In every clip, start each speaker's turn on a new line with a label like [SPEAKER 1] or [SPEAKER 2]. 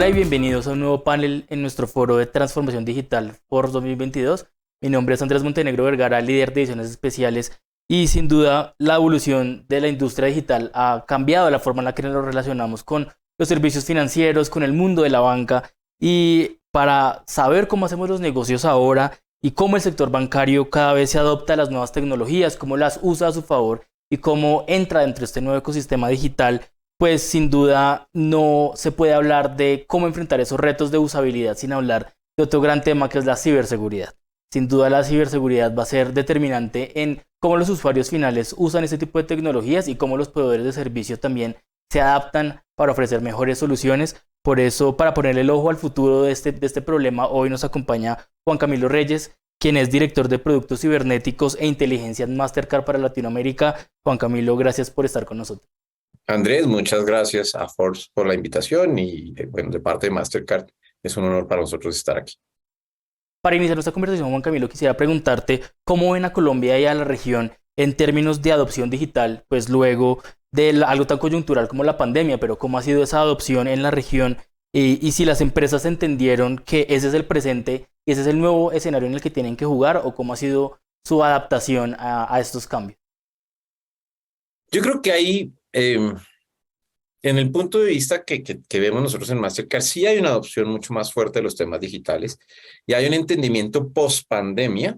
[SPEAKER 1] Hola y bienvenidos a un nuevo panel en nuestro foro de transformación digital por 2022. Mi nombre es Andrés Montenegro Vergara, líder de ediciones especiales, y sin duda la evolución de la industria digital ha cambiado la forma en la que nos relacionamos con los servicios financieros, con el mundo de la banca, y para saber cómo hacemos los negocios ahora y cómo el sector bancario cada vez se adopta a las nuevas tecnologías, cómo las usa a su favor y cómo entra dentro de este nuevo ecosistema digital, pues sin duda no se puede hablar de cómo enfrentar esos retos de usabilidad sin hablar de otro gran tema que es la ciberseguridad. Sin duda la ciberseguridad va a ser determinante en cómo los usuarios finales usan este tipo de tecnologías y cómo los proveedores de servicio también se adaptan para ofrecer mejores soluciones. Por eso, para ponerle el ojo al futuro de este problema, hoy nos acompaña Juan Camilo Reyes, quien es director de productos cibernéticos e inteligencia en Mastercard para Latinoamérica. Juan Camilo, gracias por estar con nosotros.
[SPEAKER 2] Andrés, muchas gracias a Force por la invitación y bueno, de parte de Mastercard es un honor para nosotros estar aquí.
[SPEAKER 1] Para iniciar nuestra conversación, Juan Camilo, quisiera preguntarte cómo ven a Colombia y a la región en términos de adopción digital, pues luego de algo tan coyuntural como la pandemia, pero cómo ha sido esa adopción en la región y si las empresas entendieron que ese es el presente y ese es el nuevo escenario en el que tienen que jugar o cómo ha sido su adaptación a estos cambios.
[SPEAKER 2] Yo creo que ahí, en el punto de vista que vemos nosotros en Mastercard, sí hay una adopción mucho más fuerte de los temas digitales y hay un entendimiento post pandemia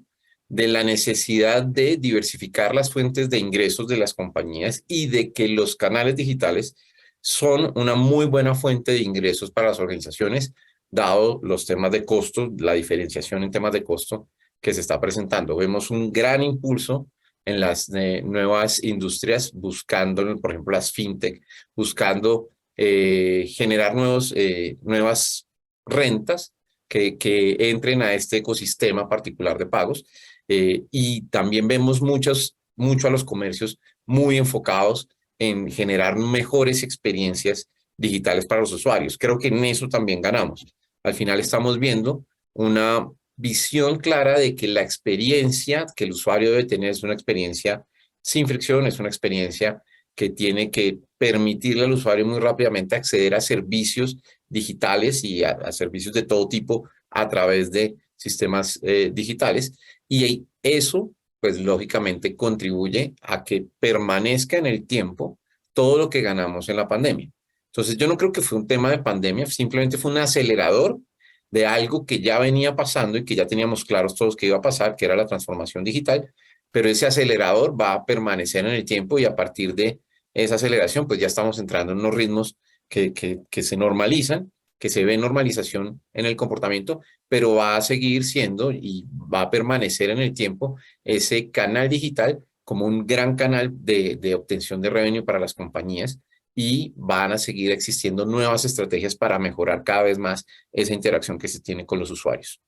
[SPEAKER 2] de la necesidad de diversificar las fuentes de ingresos de las compañías y de que los canales digitales son una muy buena fuente de ingresos para las organizaciones, dado los temas de costo, la diferenciación en temas de costo que se está presentando. Vemos un gran impulso en las nuevas industrias buscando, por ejemplo, las fintech, buscando generar nuevas rentas que entren a este ecosistema particular de pagos. Y también vemos mucho a los comercios muy enfocados en generar mejores experiencias digitales para los usuarios. Creo que en eso también ganamos. Al final estamos viendo una visión clara de que la experiencia que el usuario debe tener es una experiencia sin fricción, es una experiencia que tiene que permitirle al usuario muy rápidamente acceder a servicios digitales y a servicios de todo tipo a través de sistemas digitales. Y eso, pues lógicamente, contribuye a que permanezca en el tiempo todo lo que ganamos en la pandemia. Entonces, yo no creo que fue un tema de pandemia, simplemente fue un acelerador de algo que ya venía pasando y que ya teníamos claros todos que iba a pasar, que era la transformación digital, pero ese acelerador va a permanecer en el tiempo y a partir de esa aceleración, pues ya estamos entrando en unos ritmos que se normalizan, que se ve normalización en el comportamiento, pero va a seguir siendo y va a permanecer en el tiempo ese canal digital como un gran canal de obtención de revenue para las compañías y van a seguir existiendo nuevas estrategias para mejorar cada vez más esa interacción que se tiene con los usuarios.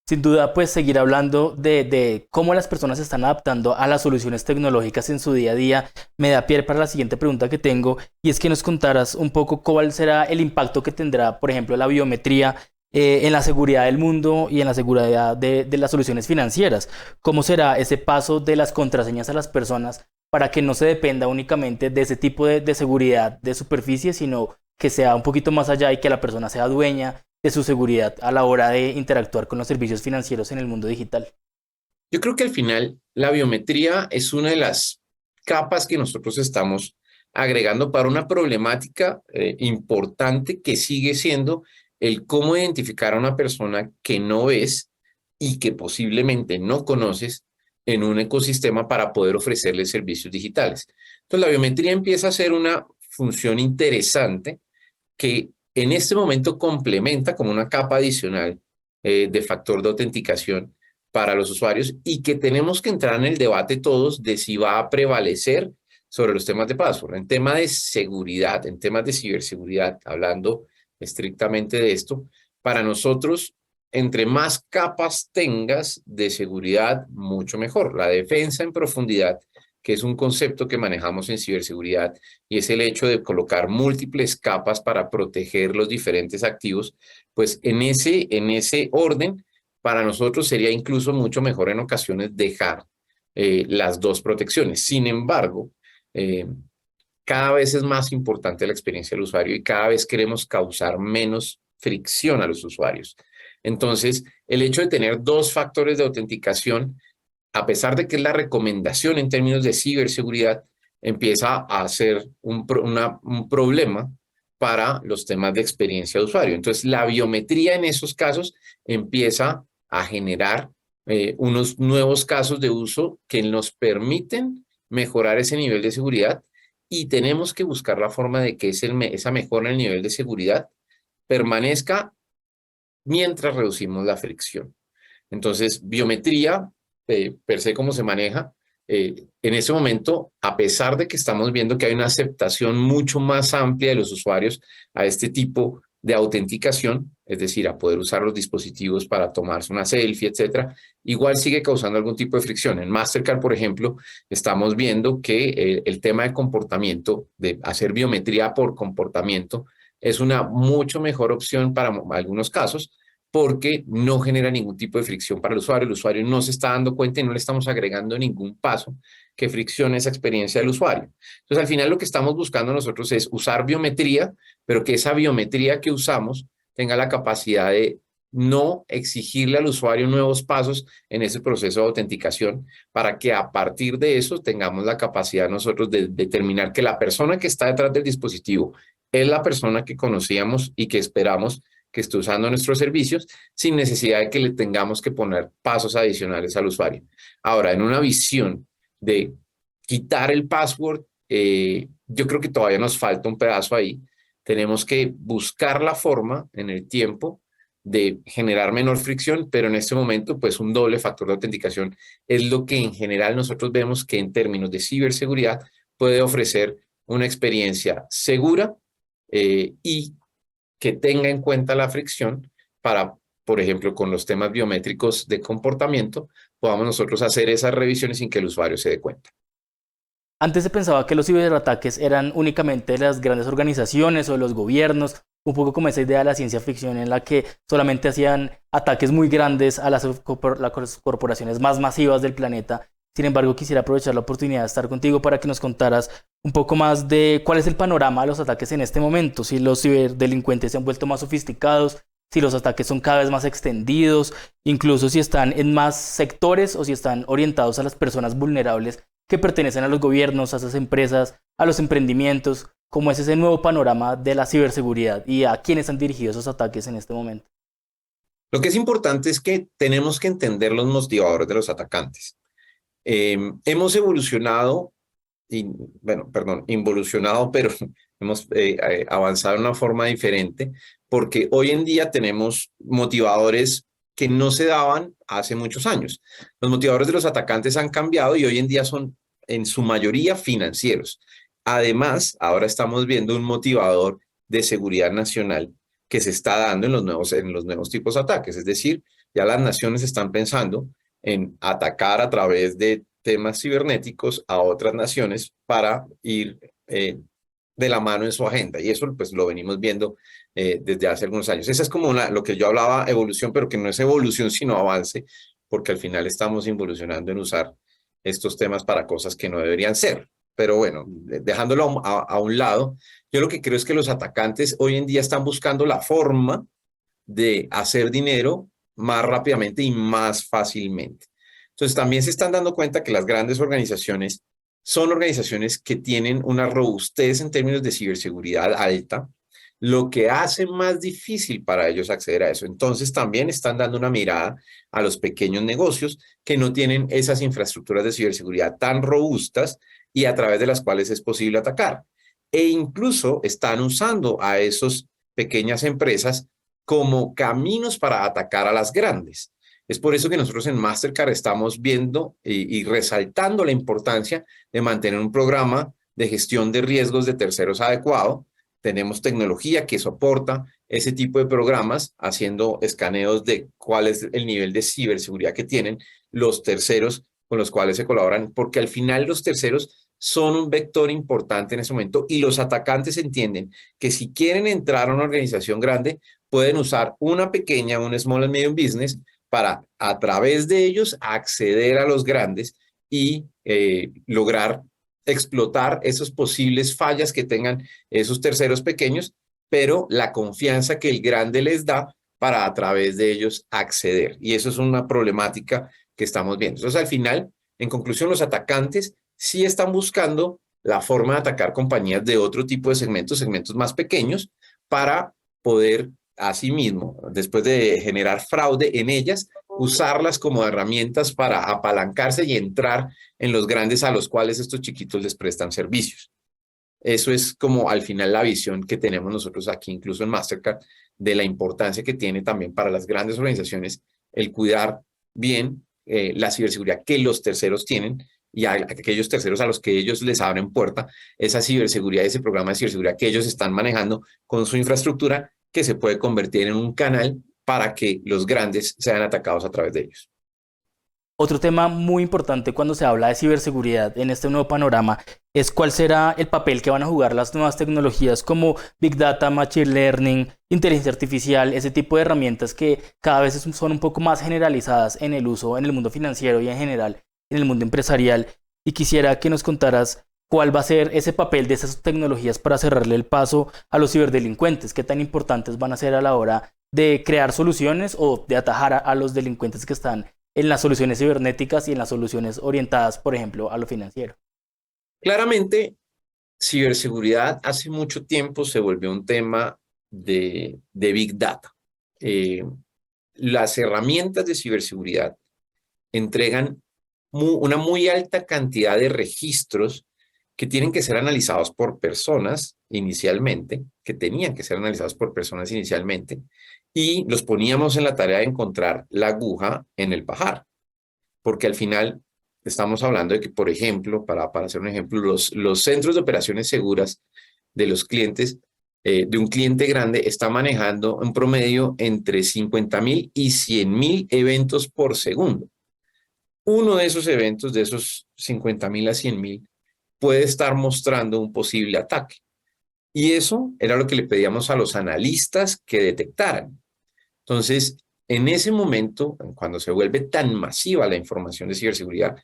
[SPEAKER 1] Sin duda, pues seguir hablando de cómo las personas se están adaptando a las soluciones tecnológicas en su día a día me da pie para la siguiente pregunta que tengo, y es que nos contaras un poco cuál será el impacto que tendrá, por ejemplo, la biometría en la seguridad del mundo y en la seguridad de las soluciones financieras. ¿Cómo será ese paso de las contraseñas a las personas para que no se dependa únicamente de ese tipo de seguridad de superficie, sino que sea un poquito más allá y que la persona sea dueña de su seguridad a la hora de interactuar con los servicios financieros en el mundo digital?
[SPEAKER 2] Yo creo que al final la biometría es una de las capas que nosotros estamos agregando para una problemática importante que sigue siendo el cómo identificar a una persona que no ves y que posiblemente no conoces en un ecosistema para poder ofrecerle servicios digitales. Entonces la biometría empieza a ser una función interesante que en este momento complementa como una capa adicional de factor de autenticación para los usuarios y que tenemos que entrar en el debate todos de si va a prevalecer sobre los temas de password. En tema de seguridad, en temas de ciberseguridad, hablando estrictamente de esto, para nosotros, entre más capas tengas de seguridad, mucho mejor. La defensa en profundidad, que es un concepto que manejamos en ciberseguridad, y es el hecho de colocar múltiples capas para proteger los diferentes activos, pues en ese orden, para nosotros sería incluso mucho mejor en ocasiones dejar las dos protecciones. Sin embargo, eh, cada vez es más importante la experiencia del usuario y cada vez queremos causar menos fricción a los usuarios. Entonces, el hecho de tener dos factores de autenticación, a pesar de que es la recomendación en términos de ciberseguridad, empieza a ser un problema para los temas de experiencia de usuario. Entonces, la biometría en esos casos empieza a generar unos nuevos casos de uso que nos permiten mejorar ese nivel de seguridad y tenemos que buscar la forma de que esa mejora en el nivel de seguridad permanezca mientras reducimos la fricción. Entonces, biometría, per se, cómo se maneja, en ese momento, a pesar de que estamos viendo que hay una aceptación mucho más amplia de los usuarios a este tipo de autenticación, es decir, a poder usar los dispositivos para tomarse una selfie, etcétera, igual sigue causando algún tipo de fricción. En Mastercard, por ejemplo, estamos viendo que el tema de comportamiento, de hacer biometría por comportamiento, es una mucho mejor opción para algunos casos, porque no genera ningún tipo de fricción para el usuario no se está dando cuenta y no le estamos agregando ningún paso que friccione esa experiencia del usuario. Entonces, al final lo que estamos buscando nosotros es usar biometría, pero que esa biometría que usamos tenga la capacidad de no exigirle al usuario nuevos pasos en ese proceso de autenticación para que a partir de eso tengamos la capacidad nosotros de determinar que la persona que está detrás del dispositivo es la persona que conocíamos y que esperamos que esté usando nuestros servicios sin necesidad de que le tengamos que poner pasos adicionales al usuario. Ahora, en una visión de quitar el password, yo creo que todavía nos falta un pedazo ahí. Tenemos que buscar la forma en el tiempo de generar menor fricción, pero en este momento, pues un doble factor de autenticación es lo que en general nosotros vemos que en términos de ciberseguridad puede ofrecer una experiencia segura y que tenga en cuenta la fricción para, por ejemplo, con los temas biométricos de comportamiento, podamos nosotros hacer esas revisiones sin que el usuario se dé cuenta.
[SPEAKER 1] Antes se pensaba que los ciberataques eran únicamente de las grandes organizaciones o de los gobiernos, un poco como esa idea de la ciencia ficción en la que solamente hacían ataques muy grandes a las corporaciones más masivas del planeta. Sin embargo, quisiera aprovechar la oportunidad de estar contigo para que nos contaras un poco más de cuál es el panorama de los ataques en este momento, si los ciberdelincuentes se han vuelto más sofisticados, si los ataques son cada vez más extendidos, incluso si están en más sectores o si están orientados a las personas vulnerables que pertenecen a los gobiernos, a esas empresas, a los emprendimientos, cómo es ese nuevo panorama de la ciberseguridad y a quiénes han dirigido esos ataques en este momento.
[SPEAKER 2] Lo que es importante es que tenemos que entender los motivadores de los atacantes. Hemos evolucionado, involucionado, pero hemos avanzado de una forma diferente, porque hoy en día tenemos motivadores que no se daban hace muchos años. Los motivadores de los atacantes han cambiado y hoy en día son en su mayoría financieros. Además, ahora estamos viendo un motivador de seguridad nacional que se está dando en los nuevos tipos de ataques. Es decir, ya las naciones están pensando en atacar a través de temas cibernéticos a otras naciones para ir de la mano en su agenda. Y eso pues lo venimos viendo desde hace algunos años. Esa es como lo que yo hablaba, evolución, pero que no es evolución sino avance, porque al final estamos involucionando en usar estos temas para cosas que no deberían ser. Pero bueno, dejándolo a un lado, yo lo que creo es que los atacantes hoy en día están buscando la forma de hacer dinero más rápidamente y más fácilmente. Entonces, también se están dando cuenta que las grandes organizaciones son organizaciones que tienen una robustez en términos de ciberseguridad alta, lo que hace más difícil para ellos acceder a eso. Entonces, también están dando una mirada a los pequeños negocios que no tienen esas infraestructuras de ciberseguridad tan robustas y a través de las cuales es posible atacar. E incluso están usando a esas pequeñas empresas como caminos para atacar a las grandes. Es por eso que nosotros en Mastercard estamos viendo y resaltando la importancia de mantener un programa de gestión de riesgos de terceros adecuado. Tenemos tecnología que soporta ese tipo de programas, haciendo escaneos de cuál es el nivel de ciberseguridad que tienen los terceros con los cuales se colaboran, porque al final los terceros son un vector importante en ese momento y los atacantes entienden que si quieren entrar a una organización grande, pueden usar una pequeña, un small and medium business, para a través de ellos acceder a los grandes y lograr explotar esas posibles fallas que tengan esos terceros pequeños, pero la confianza que el grande les da para a través de ellos acceder. Y eso es una problemática que estamos viendo. Entonces, al final, en conclusión, los atacantes sí están buscando la forma de atacar compañías de otro tipo de segmentos, segmentos más pequeños, para poder, asimismo, después de generar fraude en ellas, usarlas como herramientas para apalancarse y entrar en los grandes a los cuales estos chiquitos les prestan servicios. Eso es como al final la visión que tenemos nosotros aquí, incluso en Mastercard, de la importancia que tiene también para las grandes organizaciones el cuidar bien la ciberseguridad que los terceros tienen y a aquellos terceros a los que ellos les abren puerta, esa ciberseguridad, ese programa de ciberseguridad que ellos están manejando con su infraestructura que se puede convertir en un canal para que los grandes sean atacados a través de ellos.
[SPEAKER 1] Otro tema muy importante cuando se habla de ciberseguridad en este nuevo panorama es cuál será el papel que van a jugar las nuevas tecnologías como Big Data, Machine Learning, inteligencia artificial, ese tipo de herramientas que cada vez son un poco más generalizadas en el uso en el mundo financiero y en general en el mundo empresarial. Y quisiera que nos contaras cuál va a ser ese papel de esas tecnologías para cerrarle el paso a los ciberdelincuentes, qué tan importantes van a ser a la hora de crear soluciones o de atajar a los delincuentes que están en las soluciones cibernéticas y en las soluciones orientadas, por ejemplo, a lo financiero.
[SPEAKER 2] Claramente, ciberseguridad hace mucho tiempo se volvió un tema de Big Data. Las herramientas de ciberseguridad entregan una muy alta cantidad de registros que tienen que ser analizados por personas inicialmente, que tenían que ser analizados por personas inicialmente, y los poníamos en la tarea de encontrar la aguja en el pajar, porque al final estamos hablando de que, por ejemplo, para hacer un ejemplo, los centros de operaciones seguras de los clientes, de un cliente grande, está manejando un promedio entre 50.000 y 100.000 eventos por segundo. Uno de esos eventos, de esos 50.000 a 100.000, puede estar mostrando un posible ataque. Y eso era lo que le pedíamos a los analistas que detectaran. Entonces, en ese momento, cuando se vuelve tan masiva la información de ciberseguridad,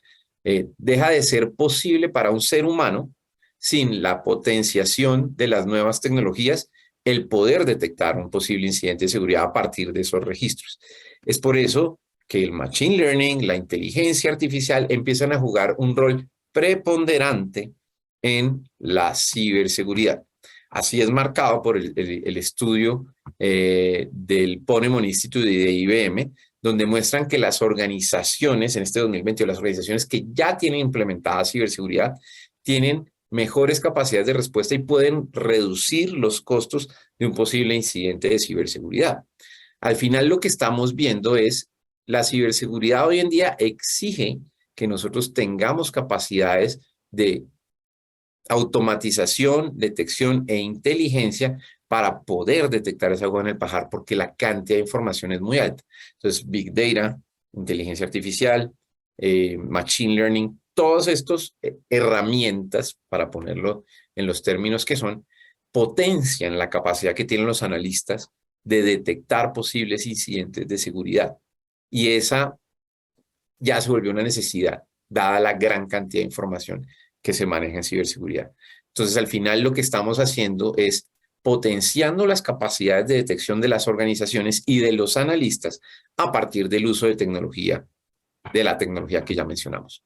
[SPEAKER 2] deja de ser posible para un ser humano, sin la potenciación de las nuevas tecnologías, el poder detectar un posible incidente de seguridad a partir de esos registros. Es por eso que el machine learning, la inteligencia artificial empiezan a jugar un rol preponderante en la ciberseguridad. Así es marcado por el estudio del Ponemon Institute de IBM, donde muestran que las organizaciones, en este 2020, las organizaciones que ya tienen implementada ciberseguridad, tienen mejores capacidades de respuesta y pueden reducir los costos de un posible incidente de ciberseguridad. Al final, lo que estamos viendo es la ciberseguridad hoy en día exige que nosotros tengamos capacidades de automatización, detección e inteligencia para poder detectar esa agua en el pajar, porque la cantidad de información es muy alta. Entonces, Big Data, inteligencia artificial, Machine Learning, todas estas herramientas, para ponerlo en los términos que son, potencian la capacidad que tienen los analistas de detectar posibles incidentes de seguridad. Y esa ya se volvió una necesidad, dada la gran cantidad de información que se maneja en ciberseguridad. Entonces, al final lo que estamos haciendo es potenciando las capacidades de detección de las organizaciones y de los analistas a partir del uso de tecnología, de la tecnología que ya mencionamos.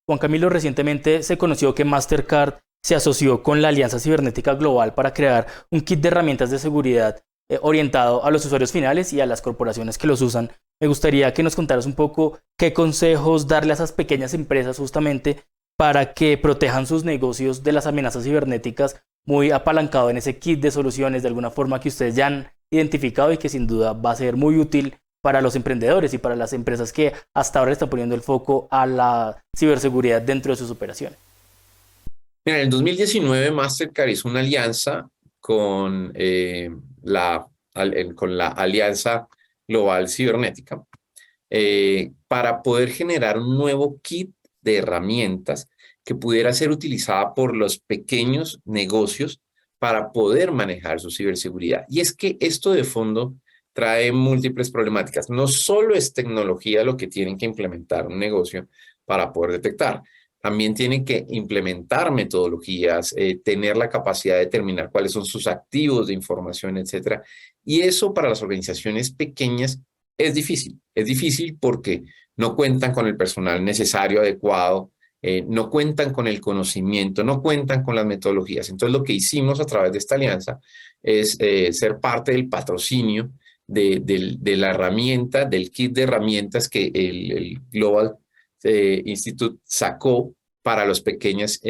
[SPEAKER 1] Juan Camilo, recientemente se conoció que Mastercard se asoció con la Alianza Cibernética Global para crear un kit de herramientas de seguridad orientado a los usuarios finales y a las corporaciones que los usan. Me gustaría que nos contaras un poco qué consejos darle a esas pequeñas empresas justamente para que protejan sus negocios de las amenazas cibernéticas, muy apalancado en ese kit de soluciones de alguna forma que ustedes ya han identificado y que sin duda va a ser muy útil para los emprendedores y para las empresas que hasta ahora están poniendo el foco a la ciberseguridad dentro de sus operaciones.
[SPEAKER 2] Mira, en el 2019 Mastercard hizo una alianza con, con la Alianza Global Cibernética para poder generar un nuevo kit de herramientas que pudiera ser utilizada por los pequeños negocios para poder manejar su ciberseguridad. Y es que esto de fondo trae múltiples problemáticas. No solo es tecnología lo que tienen que implementar un negocio para poder detectar. también tiene que implementar metodologías, tener la capacidad de determinar cuáles son sus activos de información, etcétera. Y eso para las organizaciones pequeñas es difícil. Es difícil porque no cuentan con el personal necesario, adecuado, no cuentan con el conocimiento, no cuentan con las metodologías. Entonces, lo que hicimos a través de esta alianza es ser parte del patrocinio de la herramienta, del kit de herramientas que el Global Institute sacó para las pequeñas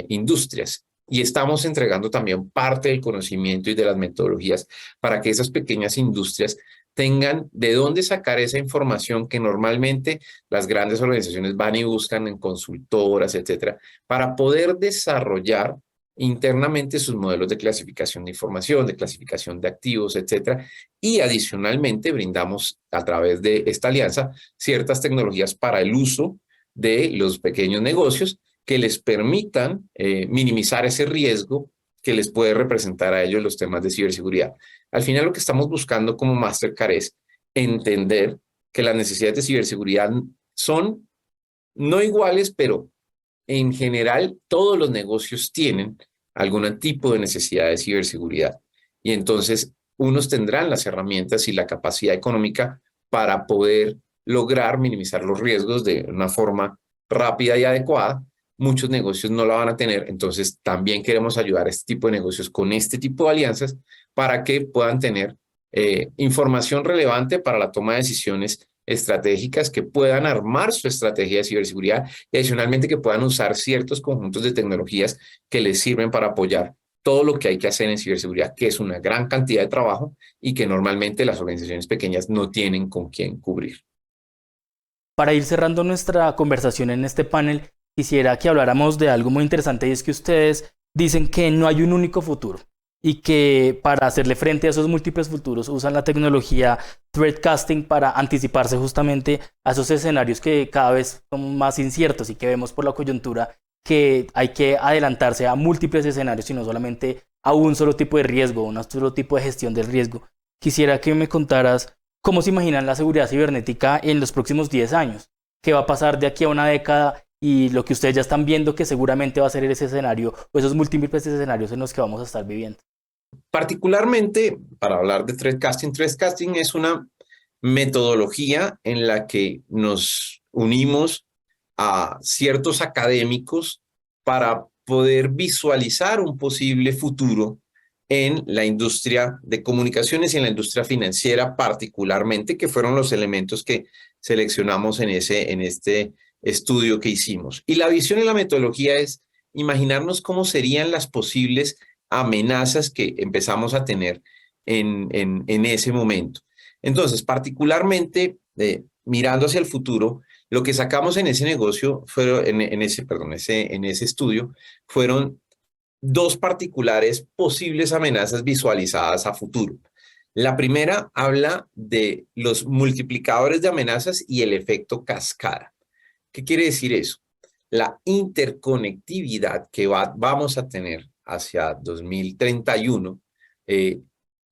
[SPEAKER 2] industrias. Y estamos entregando también parte del conocimiento y de las metodologías para que esas pequeñas industrias tengan de dónde sacar esa información que normalmente las grandes organizaciones van y buscan en consultoras, etcétera, para poder desarrollar internamente sus modelos de clasificación de información, de clasificación de activos, etcétera. Y adicionalmente brindamos a través de esta alianza ciertas tecnologías para el uso de los pequeños negocios que les permitan minimizar ese riesgo que les puede representar a ellos los temas de ciberseguridad. Al final lo que estamos buscando como Mastercard es entender que las necesidades de ciberseguridad son no iguales, pero en general todos los negocios tienen algún tipo de necesidad de ciberseguridad. Y entonces unos tendrán las herramientas y la capacidad económica para poder lograr minimizar los riesgos de una forma rápida y adecuada. Muchos negocios no la van a tener, entonces también queremos ayudar a este tipo de negocios con este tipo de alianzas para que puedan tener información relevante para la toma de decisiones estratégicas, que puedan armar su estrategia de ciberseguridad y adicionalmente que puedan usar ciertos conjuntos de tecnologías que les sirven para apoyar todo lo que hay que hacer en ciberseguridad, que es una gran cantidad de trabajo y que normalmente las organizaciones pequeñas no tienen con quién cubrir.
[SPEAKER 1] Para ir cerrando nuestra conversación en este panel, quisiera que habláramos de algo muy interesante, y es que ustedes dicen que no hay un único futuro y que para hacerle frente a esos múltiples futuros usan la tecnología Threatcasting para anticiparse justamente a esos escenarios que cada vez son más inciertos y que vemos por la coyuntura que hay que adelantarse a múltiples escenarios y no solamente a un solo tipo de riesgo, un solo tipo de gestión del riesgo. Quisiera que me contaras cómo se imaginan la seguridad cibernética en los próximos 10 años, qué va a pasar de aquí a una década y lo que ustedes ya están viendo que seguramente va a ser ese escenario o esos múltiples escenarios en los que vamos a estar viviendo.
[SPEAKER 2] Particularmente, para hablar de threatcasting es una metodología en la que nos unimos a ciertos académicos para poder visualizar un posible futuro en la industria de comunicaciones y en la industria financiera particularmente, que fueron los elementos que seleccionamos en este estudio que hicimos. Y la visión y la metodología es imaginarnos cómo serían las posibles amenazas que empezamos a tener en ese momento. Entonces, particularmente, mirando hacia el futuro, lo que sacamos en ese negocio, en ese estudio, fueron dos particulares posibles amenazas visualizadas a futuro. La primera habla de los multiplicadores de amenazas y el efecto cascada. ¿Qué quiere decir eso? La interconectividad que vamos a tener hacia 2031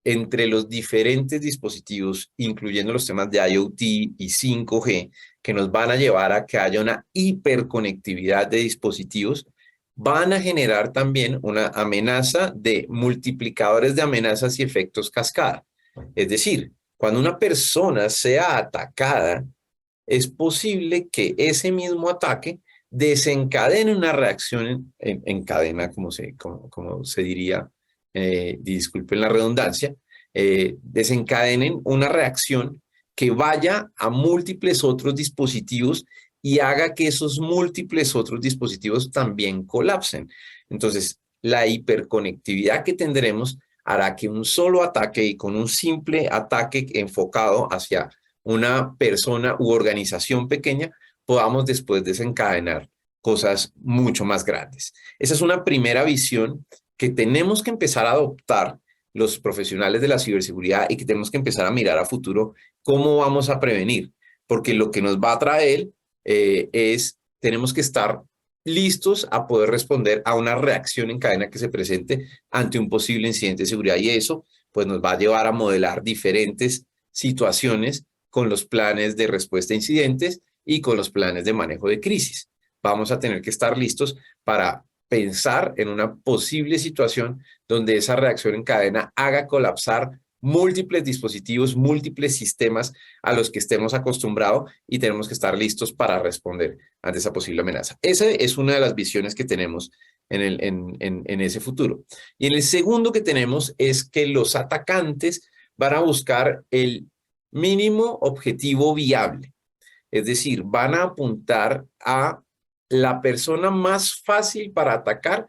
[SPEAKER 2] entre los diferentes dispositivos, incluyendo los temas de IoT y 5G, que nos van a llevar a que haya una hiperconectividad de dispositivos, van a generar también una amenaza de multiplicadores de amenazas y efectos cascada. Es decir, cuando una persona sea atacada, es posible que ese mismo ataque desencadene una reacción en cadena, como se diría, disculpen la redundancia, desencadenen una reacción que vaya a múltiples otros dispositivos y haga que esos múltiples otros dispositivos también colapsen. Entonces, la hiperconectividad que tendremos hará que un solo ataque y con un simple ataque enfocado hacia una persona u organización pequeña, podamos después desencadenar cosas mucho más grandes. Esa es una primera visión que tenemos que empezar a adoptar los profesionales de la ciberseguridad y que tenemos que empezar a mirar a futuro cómo vamos a prevenir, porque lo que nos va a traer tenemos que estar listos a poder responder a una reacción en cadena que se presente ante un posible incidente de seguridad, y eso pues nos va a llevar a modelar diferentes situaciones con los planes de respuesta a incidentes y con los planes de manejo de crisis. vamos a tener que estar listos para pensar en una posible situación donde esa reacción en cadena haga colapsar múltiples dispositivos, múltiples sistemas a los que estemos acostumbrados y tenemos que estar listos para responder ante esa posible amenaza. Esa es una de las visiones que tenemos en ese futuro. Y en el segundo que tenemos es que los atacantes van a buscar el mínimo objetivo viable. Es decir, van a apuntar a la persona más fácil para atacar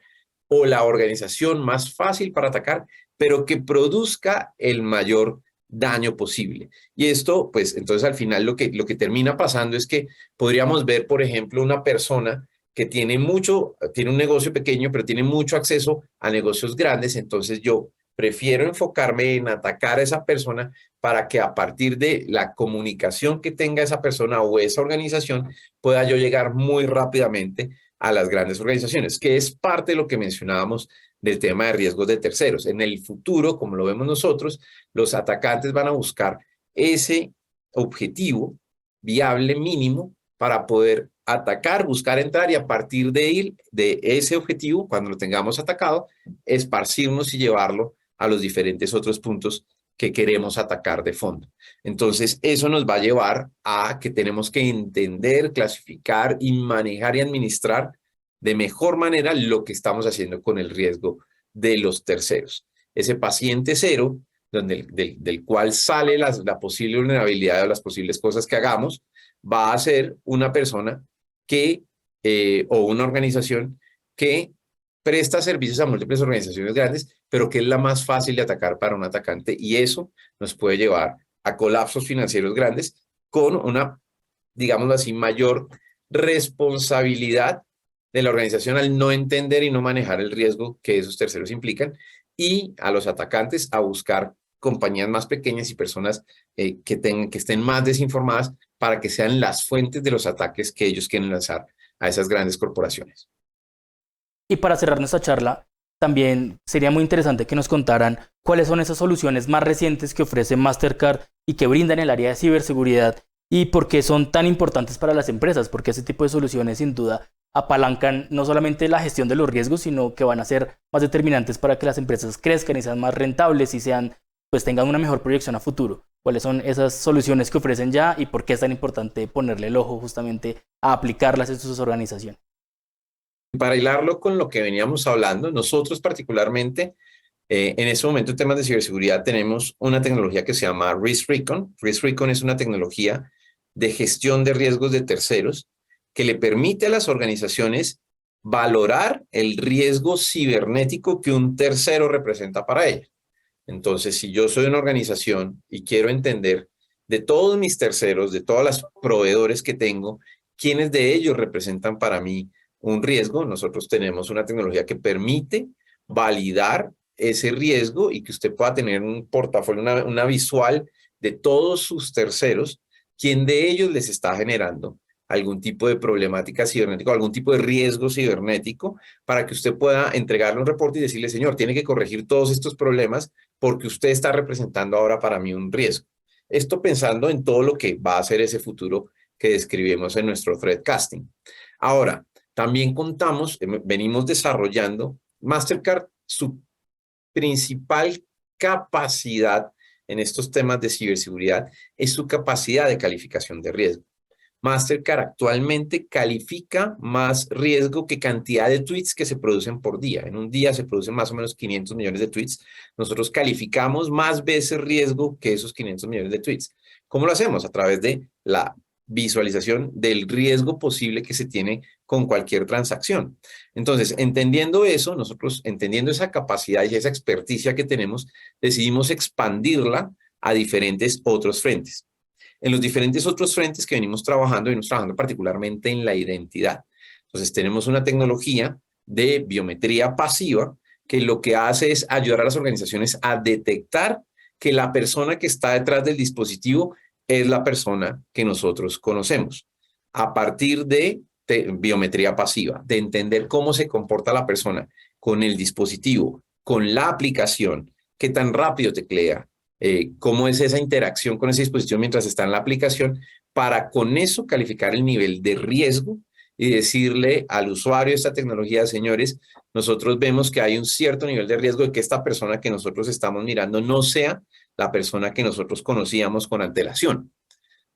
[SPEAKER 2] o la organización más fácil para atacar, pero que produzca el mayor daño posible. Y esto, pues, entonces al final lo que termina pasando es que podríamos ver, por ejemplo, una persona que tiene un negocio pequeño, pero tiene mucho acceso a negocios grandes, entonces yo prefiero enfocarme en atacar a esa persona para que a partir de la comunicación que tenga esa persona o esa organización pueda yo llegar muy rápidamente a las grandes organizaciones, que es parte de lo que mencionábamos del tema de riesgos de terceros. En el futuro, como lo vemos nosotros, los atacantes van a buscar ese objetivo viable mínimo para poder atacar, buscar entrar y a partir de ese objetivo, cuando lo tengamos atacado, esparcirnos y llevarlo a los diferentes otros puntos que queremos atacar de fondo. Entonces, eso nos va a llevar a que tenemos que entender, clasificar y manejar y administrar de mejor manera lo que estamos haciendo con el riesgo de los terceros. Ese paciente cero, del cual sale la posible vulnerabilidad o las posibles cosas que hagamos, va a ser una persona o una organización que presta servicios a múltiples organizaciones grandes, pero que es la más fácil de atacar para un atacante y eso nos puede llevar a colapsos financieros grandes con una, digámoslo así, mayor responsabilidad de la organización al no entender y no manejar el riesgo que esos terceros implican y a los atacantes a buscar compañías más pequeñas y personas que estén más desinformadas para que sean las fuentes de los ataques que ellos quieren lanzar a esas grandes corporaciones.
[SPEAKER 1] Y para cerrar nuestra charla, también sería muy interesante que nos contaran cuáles son esas soluciones más recientes que ofrece Mastercard y que brindan el área de ciberseguridad y por qué son tan importantes para las empresas, porque ese tipo de soluciones sin duda apalancan no solamente la gestión de los riesgos, sino que van a ser más determinantes para que las empresas crezcan y sean más rentables y pues tengan una mejor proyección a futuro. ¿Cuáles son esas soluciones que ofrecen ya y por qué es tan importante ponerle el ojo justamente a aplicarlas en sus organizaciones?
[SPEAKER 2] Para hilarlo con lo que veníamos hablando, nosotros particularmente en este momento en temas de ciberseguridad tenemos una tecnología que se llama RiskRecon. RiskRecon es una tecnología de gestión de riesgos de terceros que le permite a las organizaciones valorar el riesgo cibernético que un tercero representa para ellas. Entonces, si yo soy una organización y quiero entender de todos mis terceros, de todos los proveedores que tengo, quiénes de ellos representan para mí un riesgo, nosotros tenemos una tecnología que permite validar ese riesgo y que usted pueda tener un portafolio, una visual de todos sus terceros, quién de ellos les está generando algún tipo de problemática cibernética o algún tipo de riesgo cibernético para que usted pueda entregarle un reporte y decirle, señor, tiene que corregir todos estos problemas porque usted está representando ahora para mí un riesgo. Esto pensando en todo lo que va a ser ese futuro que describimos en nuestro threatcasting. Ahora, también venimos desarrollando Mastercard, su principal capacidad en estos temas de ciberseguridad es su capacidad de calificación de riesgo. Mastercard actualmente califica más riesgo que cantidad de tweets que se producen por día. En un día se producen más o menos 500 millones de tweets. Nosotros calificamos más veces riesgo que esos 500 millones de tweets. ¿Cómo lo hacemos? A través de la visualización del riesgo posible que se tiene con cualquier transacción. Entonces, entendiendo eso, nosotros entendiendo esa capacidad y esa experticia que tenemos, decidimos expandirla a diferentes otros frentes. En los diferentes otros frentes que venimos trabajando particularmente en la identidad. Entonces, tenemos una tecnología de biometría pasiva que lo que hace es ayudar a las organizaciones a detectar que la persona que está detrás del dispositivo es la persona que nosotros conocemos. A partir de biometría pasiva, de entender cómo se comporta la persona con el dispositivo, con la aplicación, qué tan rápido teclea, cómo es esa interacción con ese dispositivo mientras está en la aplicación, para con eso calificar el nivel de riesgo y decirle al usuario de esta tecnología, señores, nosotros vemos que hay un cierto nivel de riesgo de que esta persona que nosotros estamos mirando no sea la persona que nosotros conocíamos con antelación.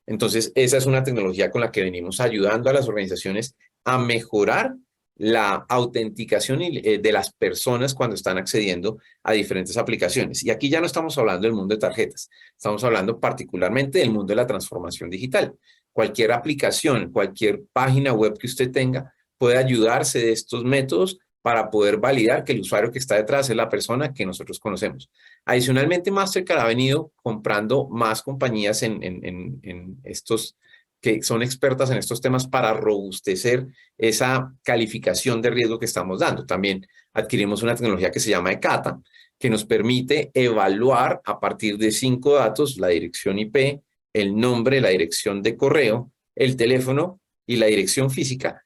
[SPEAKER 2] Entonces, esa es una tecnología con la que venimos ayudando a las organizaciones a mejorar la autenticación de las personas cuando están accediendo a diferentes aplicaciones. Y aquí ya no estamos hablando del mundo de tarjetas, estamos hablando particularmente del mundo de la transformación digital. Cualquier aplicación, cualquier página web que usted tenga puede ayudarse de estos métodos para poder validar que el usuario que está detrás es la persona que nosotros conocemos. Adicionalmente, Mastercard ha venido comprando más compañías en estos que son expertas en estos temas para robustecer esa calificación de riesgo que estamos dando. También adquirimos una tecnología que se llama ECATA, que nos permite evaluar a partir de 5 datos, la dirección IP, el nombre, la dirección de correo, el teléfono y la dirección física,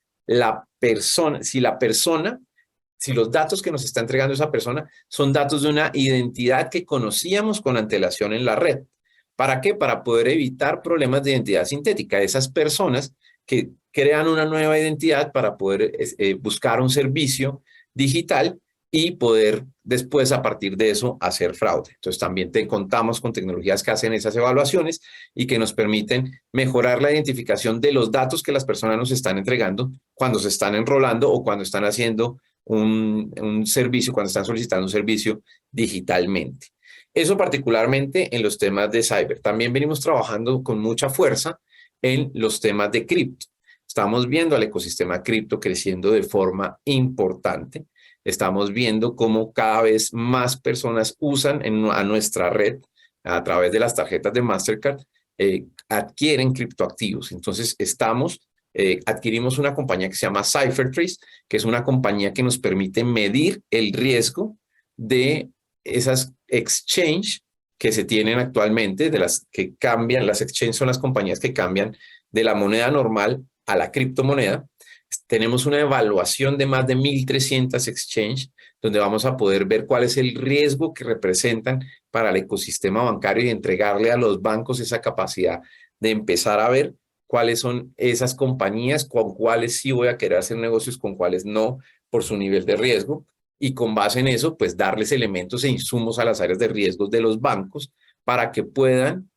[SPEAKER 2] si los datos que nos está entregando esa persona son datos de una identidad que conocíamos con antelación en la red. ¿Para qué? Para poder evitar problemas de identidad sintética. Esas personas que crean una nueva identidad para poder buscar un servicio digital y poder después a partir de eso hacer fraude. Entonces también contamos con tecnologías que hacen esas evaluaciones y que nos permiten mejorar la identificación de los datos que las personas nos están entregando cuando se están enrolando o cuando están haciendo un servicio, cuando están solicitando un servicio digitalmente. Eso particularmente en los temas de cyber. También venimos trabajando con mucha fuerza en los temas de cripto. Estamos viendo al ecosistema cripto creciendo de forma importante. Estamos viendo cómo cada vez más personas usan a nuestra red a través de las tarjetas de Mastercard, adquieren criptoactivos. Entonces adquirimos una compañía que se llama CipherTrace, que es una compañía que nos permite medir el riesgo de esas exchange que se tienen actualmente, de las que cambian. Las exchange son las compañías que cambian de la moneda normal a la criptomoneda. Tenemos una evaluación de más de 1,300 exchange, donde vamos a poder ver cuál es el riesgo que representan para el ecosistema bancario y entregarle a los bancos esa capacidad de empezar a ver cuáles son esas compañías, con cuáles sí voy a querer hacer negocios, con cuáles no, por su nivel de riesgo. Y con base en eso, pues darles elementos e insumos a las áreas de riesgos de los bancos para que puedan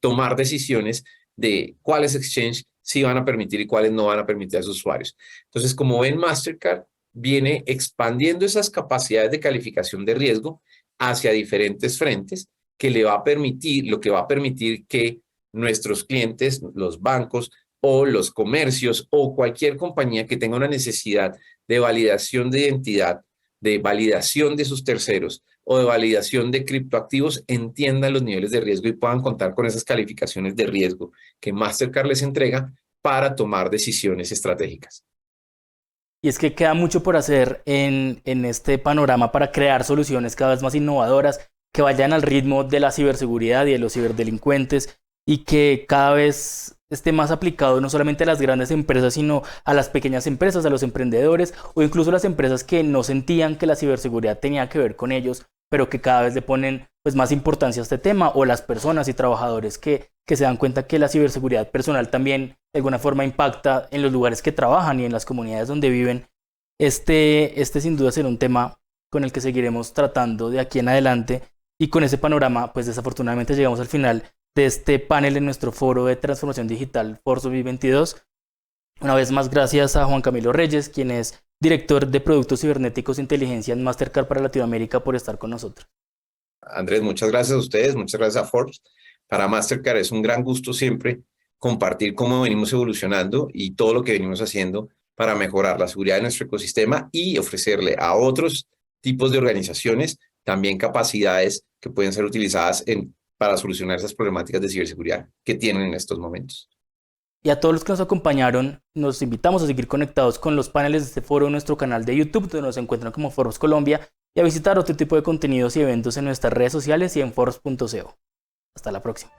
[SPEAKER 2] tomar decisiones de cuáles exchange sí van a permitir y cuáles no van a permitir a sus usuarios. Entonces, como ven, Mastercard viene expandiendo esas capacidades de calificación de riesgo hacia diferentes frentes que le va a permitir, lo que va a permitir que nuestros clientes, los bancos o los comercios o cualquier compañía que tenga una necesidad de validación de identidad, de validación de sus terceros o de validación de criptoactivos entiendan los niveles de riesgo y puedan contar con esas calificaciones de riesgo que Mastercard les entrega para tomar decisiones estratégicas.
[SPEAKER 1] Y es que queda mucho por hacer en este panorama para crear soluciones cada vez más innovadoras que vayan al ritmo de la ciberseguridad y de los ciberdelincuentes y que cada vez esté más aplicado no solamente a las grandes empresas, sino a las pequeñas empresas, a los emprendedores o incluso a las empresas que no sentían que la ciberseguridad tenía que ver con ellos, pero que cada vez le ponen pues, más importancia a este tema, o las personas y trabajadores que se dan cuenta que la ciberseguridad personal también de alguna forma impacta en los lugares que trabajan y en las comunidades donde viven. Este sin duda será un tema con el que seguiremos tratando de aquí en adelante, y con ese panorama pues desafortunadamente llegamos al final de este panel en nuestro foro de transformación digital Force 2022. Una vez más, gracias a Juan Camilo Reyes, quien es director de Productos Cibernéticos e Inteligencia en Mastercard para Latinoamérica, por estar con nosotros.
[SPEAKER 2] Andrés, muchas gracias a ustedes, muchas gracias a Forbes. Para Mastercard es un gran gusto siempre compartir cómo venimos evolucionando y todo lo que venimos haciendo para mejorar la seguridad de nuestro ecosistema y ofrecerle a otros tipos de organizaciones también capacidades que pueden ser utilizadas para solucionar esas problemáticas de ciberseguridad que tienen en estos momentos.
[SPEAKER 1] Y a todos los que nos acompañaron, nos invitamos a seguir conectados con los paneles de este foro en nuestro canal de YouTube, donde nos encuentran como Forbes Colombia, y a visitar otro tipo de contenidos y eventos en nuestras redes sociales y en forbes.co. Hasta la próxima.